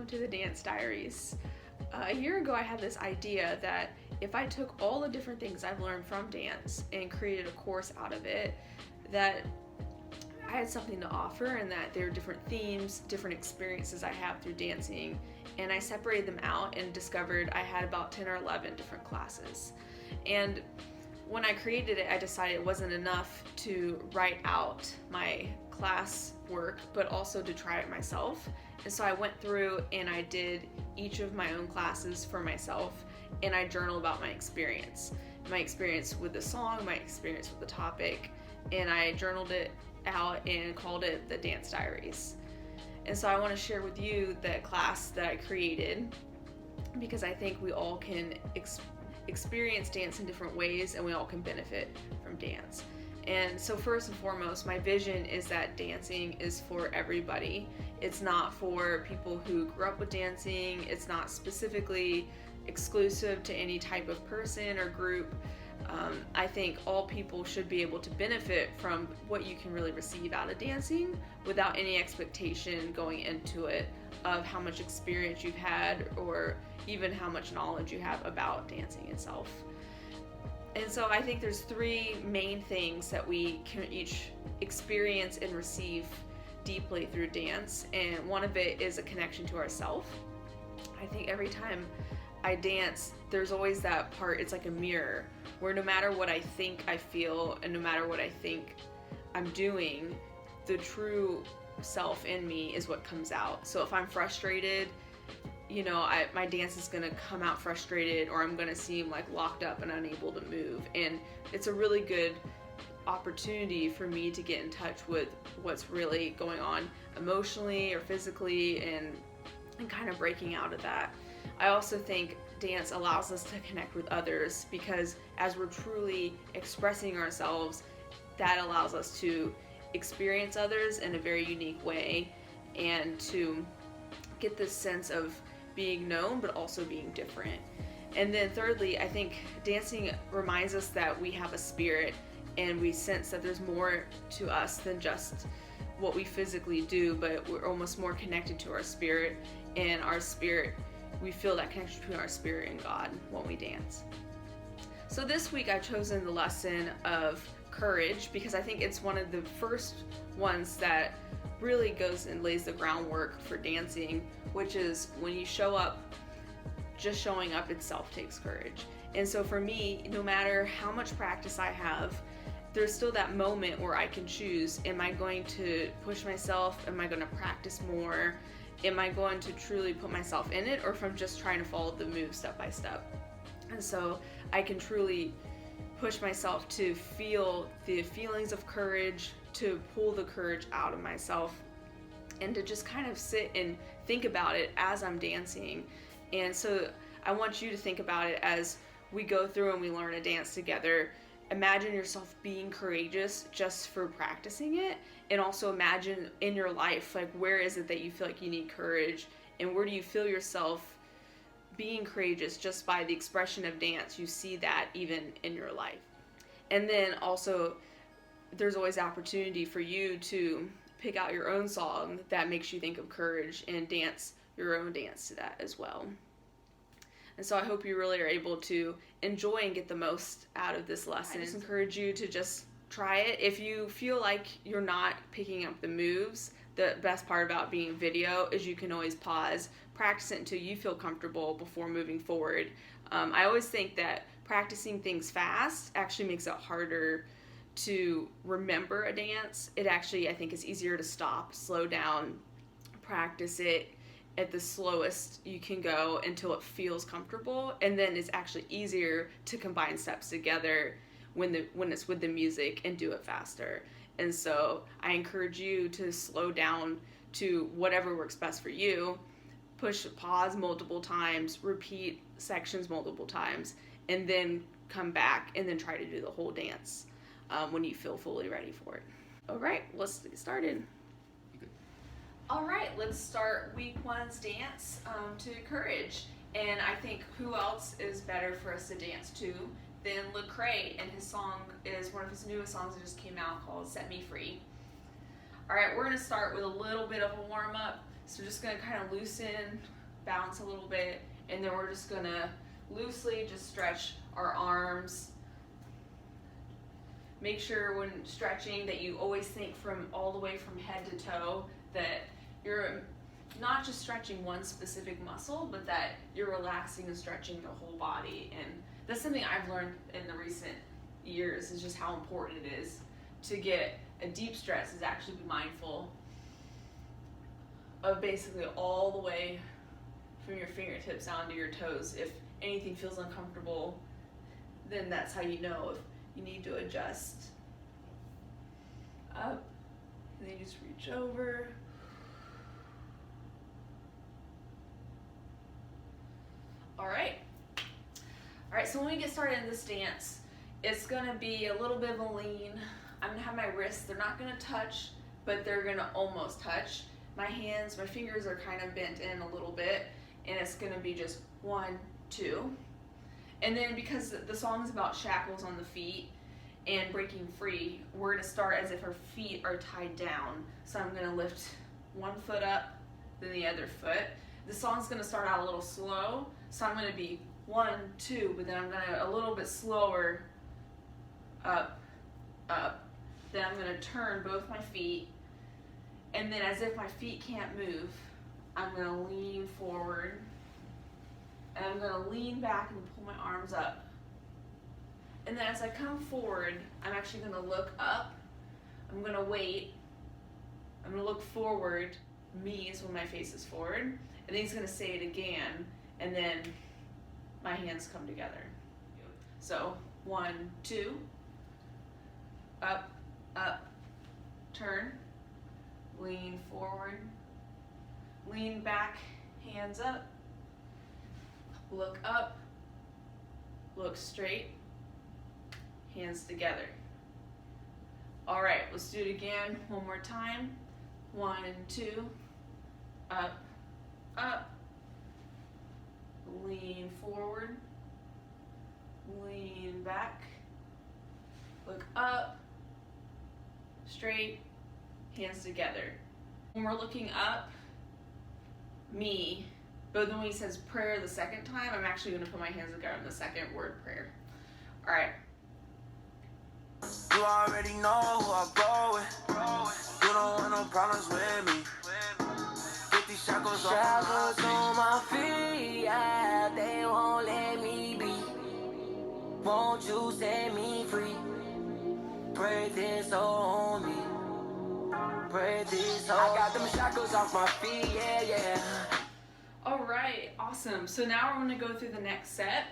welcome to the Dance Diaries. A year ago I had this idea that if I took all the different things I've learned from dance and created a course out of it, that I had something to offer and that there are different themes, different experiences I have through dancing, and I separated them out and discovered I had about 10 or 11 different classes. And when I created it, I decided it wasn't enough to write out my class work, but also to try it myself. And so I went through and I did each of my own classes for myself, and I journaled about my experience with the song, my experience with the topic, and I journaled it out and called it the Dance Diaries. And so I want to share with you the class that I created, because I think we all can experience dance in different ways and we all can benefit from dance. And so first and foremost, my vision is that dancing is for everybody. It's not for people who grew up with dancing. It's not specifically exclusive to any type of person or group. I think all people should be able to benefit from what you can really receive out of dancing without any expectation going into it of how much experience you've had or even how much knowledge you have about dancing itself. And so I think there's three main things that we can each experience and receive deeply through dance, and one of it is a connection to ourself. I think every time I dance, there's always that part, it's like a mirror, where no matter what I think I feel and no matter what I think I'm doing, the true self in me is what comes out. So if I'm frustrated, my dance is gonna come out frustrated, or I'm gonna seem like locked up and unable to move. And it's a really good opportunity for me to get in touch with what's really going on emotionally or physically, and kind of breaking out of that. I also think dance allows us to connect with others, because as we're truly expressing ourselves, that allows us to experience others in a very unique way and to get this sense of being known but also being different. And then thirdly, I think dancing reminds us that we have a spirit, and we sense that there's more to us than just what we physically do, but we're almost more connected to our spirit, and our spirit, we feel that connection between our spirit and God when we dance. So this week I've chosen the lesson of courage, because I think it's one of the first ones that really goes and lays the groundwork for dancing, which is when you show up, just showing up itself takes courage. And so for me, no matter how much practice I have, there's still that moment where I can choose, am I going to push myself? Am I going to practice more? Am I going to truly put myself in it, or if I'm just trying to follow the moves step by step? And so I can truly push myself to feel the feelings of courage, to pull the courage out of myself, and to just kind of sit and think about it as I'm dancing. And so I want you to think about it as we go through and we learn a dance together. Imagine yourself being courageous just for practicing it, and also imagine in your life, like, where is it that you feel like you need courage, and where do you feel yourself being courageous just by the expression of dance? You see that even in your life. And then also, there's always opportunity for you to pick out your own song that makes you think of courage and dance your own dance to that as well. And so I hope you really are able to enjoy and get the most out of this lesson. I just encourage you to just try it. If you feel like you're not picking up the moves, the best part about being video is you can always pause, practice it until you feel comfortable before moving forward. I always think that practicing things fast actually makes it harder to remember a dance. It actually, I think, is easier to stop, slow down, practice it at the slowest you can go until it feels comfortable, and then it's actually easier to combine steps together when it's with the music and do it faster. And so I encourage you to slow down to whatever works best for you. Push pause multiple times, repeat sections multiple times, and then come back and then try to do the whole dance when you feel fully ready for it. All right, let's get started. All right, let's start week one's dance to courage. And I think who else is better for us to dance to than Lecrae, and his song is one of his newest songs that just came out called Set Me Free. All right, we're gonna start with a little bit of a warm up. So just gonna kind of loosen, bounce a little bit, and then we're just gonna loosely just stretch our arms. Make sure when stretching that you always think from all the way from head to toe, that you're not just stretching one specific muscle, but that you're relaxing and stretching the whole body. And that's something I've learned in the recent years, is just how important it is to get a deep stretch, is actually be mindful of basically all the way from your fingertips down to your toes. If anything feels uncomfortable, then that's how you know if you need to adjust. Up, and then you just reach over. All right, so when we get started in this dance, it's gonna be a little bit of a lean. I'm gonna have my wrists, they're not gonna touch, but they're gonna almost touch. My hands, my fingers are kind of bent in a little bit, and it's gonna be just 1, 2. And then because the song is about shackles on the feet and breaking free, we're gonna start as if our feet are tied down. So I'm gonna lift one foot up, then the other foot. The song's gonna start out a little slow, so I'm gonna be 1, 2, but then I'm gonna a little bit slower, up, up. Then I'm gonna turn both my feet, and then as if my feet can't move, I'm gonna lean forward, and I'm gonna lean back and pull my arms up. And then as I come forward, I'm actually gonna look up, I'm gonna wait, I'm gonna look forward, me is when my face is forward, and then he's gonna say it again, and then my hands come together. So 1, 2, up, up, turn, lean forward, lean back, hands up, look up, look straight, hands together. All right, let's do it again one more time. 1, 2, up, up, lean forward, lean back, look up, straight, hands together. When we're looking up, me, but then when he says prayer the second time, I'm actually going to put my hands together in the second word, prayer. All right. You already know who I go with. You don't want no problems with me. Get these shackles on my feet, yeah, they won't let me be. Won't you set me free? Break this on me. Break this on me. I got them shackles off my feet, yeah, yeah. All right, awesome. So now we're going to go through the next set,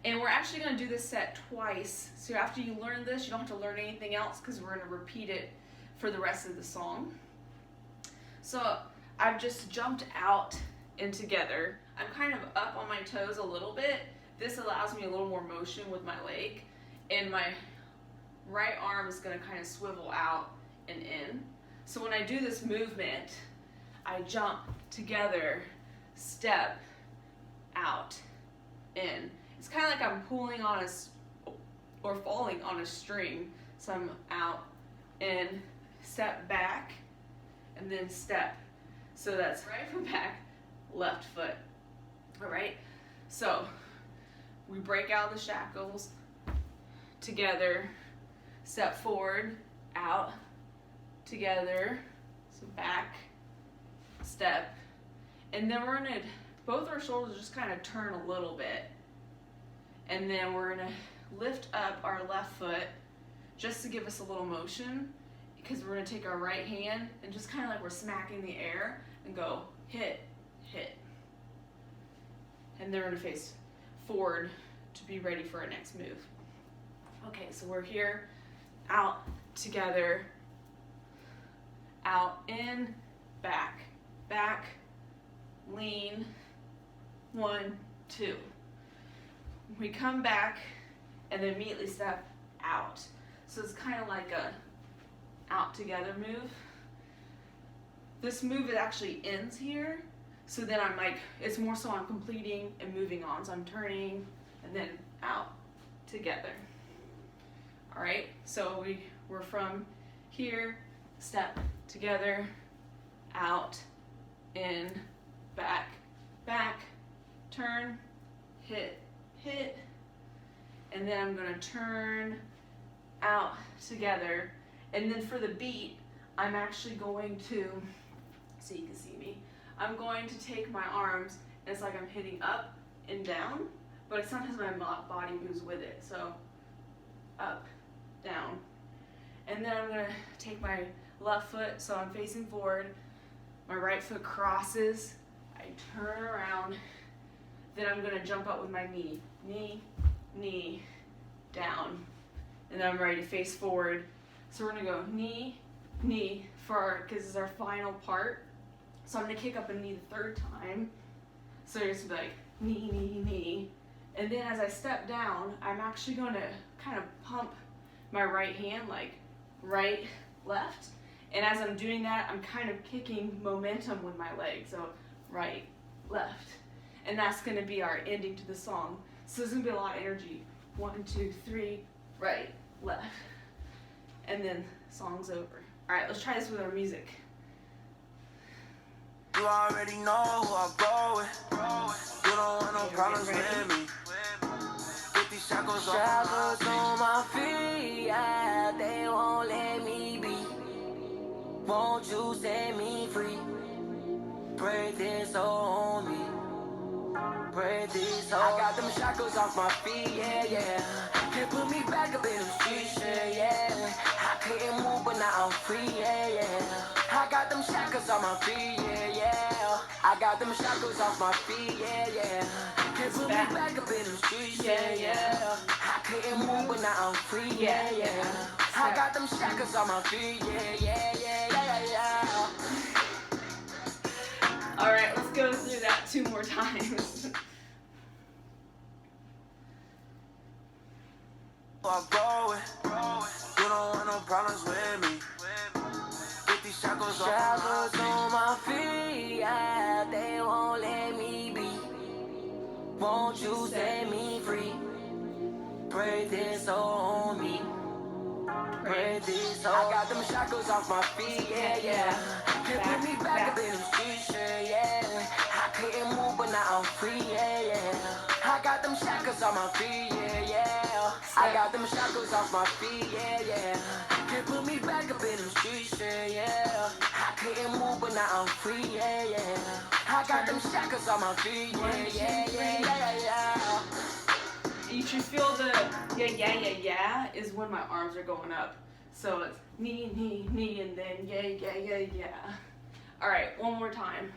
and we're actually going to do this set twice. So after you learn this, you don't have to learn anything else, because we're going to repeat it for the rest of the song. So I've just jumped out and together. I'm kind of up on my toes a little bit. This allows me a little more motion with my leg, and my right arm is going to kind of swivel out and in. So when I do this movement, I jump together, step, out, in. It's kind of like I'm pulling on or falling on a string. So I'm out, in, step back, and then step. So that's right foot back, left foot. All right, so we break out the shackles, together, step forward, out, together, so back, step, and then we're gonna, both our shoulders just kind of turn a little bit, and then we're gonna lift up our left foot just to give us a little motion, because we're gonna take our right hand and just kind of like we're smacking the air and go hit, hit, and then we're gonna face forward to be ready for our next move. Okay, so we're here, out, together, out, in, back, back, lean, 1, 2. We come back and then immediately step out. So it's kind of like a out together move. This move, it actually ends here. So then I'm like, it's more so I'm completing and moving on. So I'm turning and then out, together. All right, so we're from here, step, together, out, in, back, back, turn, hit, hit, and then I'm gonna turn out together. And then for the beat, I'm actually going to, so you can see me, I'm going to take my arms, and it's like I'm hitting up and down, but sometimes my body moves with it. So up, down. And then I'm gonna take my left foot, so I'm facing forward, my right foot crosses, I turn around, then I'm gonna jump up with my knee, knee, knee, down, and then I'm ready to face forward. So we're gonna go knee, knee, because this is our final part. So I'm gonna kick up a knee the third time. So you're just gonna be like knee, knee, knee. And then as I step down, I'm actually gonna kind of pump my right hand, like right, left. And as I'm doing that, I'm kind of kicking momentum with my leg. So right, left. And that's gonna be our ending to the song. So there's gonna be a lot of energy. 1, 2, 3, right, left. And then song's over. All right, let's try this with our music. You already know who I go with. You don't want no problems with me. 50 shackles on my feet, yeah, they won't let me be. Won't you set me free? Break this on me. Break this on. I got them shackles off my feet, yeah, yeah. Can't put me back up in the streets, yeah, yeah. I couldn't move, but now I'm free, yeah, yeah. I got them shackles on my feet, yeah, yeah. I got them shackles off my feet, yeah, yeah. Can't put me back up in the streets, yeah, yeah. I couldn't move, but now I'm free, yeah, yeah. I got them shackles on my feet, yeah, yeah, yeah, yeah, yeah. All right, let's go through that 2 more times. I go with. You don't want no problems with me. 50 shackles on my feet, yeah, they won't let me be. Won't you set me free? Break this on me. Break this on. I got them shackles off my feet, yeah, yeah. Can't put me back up in the streets, yeah, yeah. I couldn't move, but now I'm free, yeah, yeah. I got them shackles on my feet, yeah, yeah. I got them shackles off my feet, yeah, yeah. Can't put me back up in the streets, yeah, yeah. I couldn't move, but now I'm free, yeah, yeah. I got them shackles on my feet, yeah, yeah, yeah, yeah, yeah. You should feel the yeah is when my arms are going up. So it's knee, knee, knee, and then yeah. All right, one more time.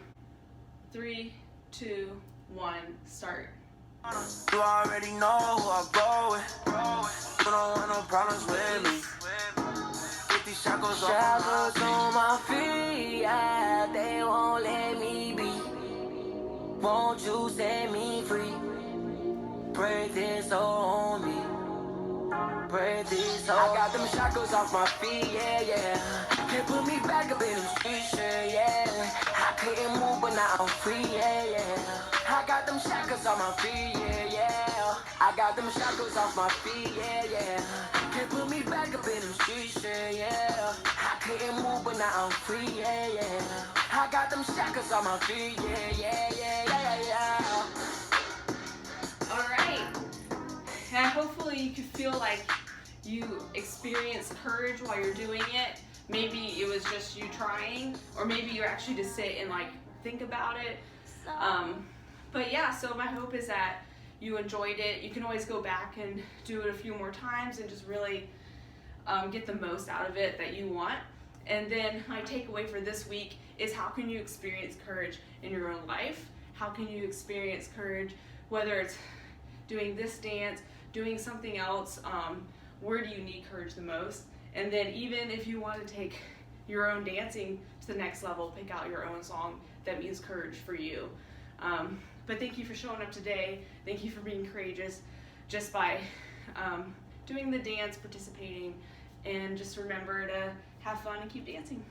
3, 2, 1, start. You already know who I go with. You don't want no problems with me. 50 shackles on my feet, yeah, they won't let me be. Won't you set me free? Break this on me. Break this on. I got them shackles off my feet, yeah, yeah. Can't put me back up in the streets, yeah, yeah. I couldn't move, but now I'm free, yeah, yeah. I got them shackles on my feet, yeah, yeah. I got them shackles off my feet, yeah, yeah. Can't put me back up in the streets, yeah, yeah. I couldn't move, but now I'm free, yeah, yeah. I got them shackles on my feet, yeah, yeah, yeah, yeah, yeah. All right. And hopefully you could feel like you experience courage while you're doing it. Maybe it was just you trying, or maybe you actually just sit and like think about it. But yeah, so my hope is that you enjoyed it. You can always go back and do it a few more times and just really get the most out of it that you want. And then my takeaway for this week is, how can you experience courage in your own life? How can you experience courage, whether it's doing this dance, doing something else, where do you need courage the most? And then even if you want to take your own dancing to the next level, pick out your own song that means courage for you. But thank you for showing up today. Thank you for being courageous just by doing the dance, participating, and just remember to have fun and keep dancing.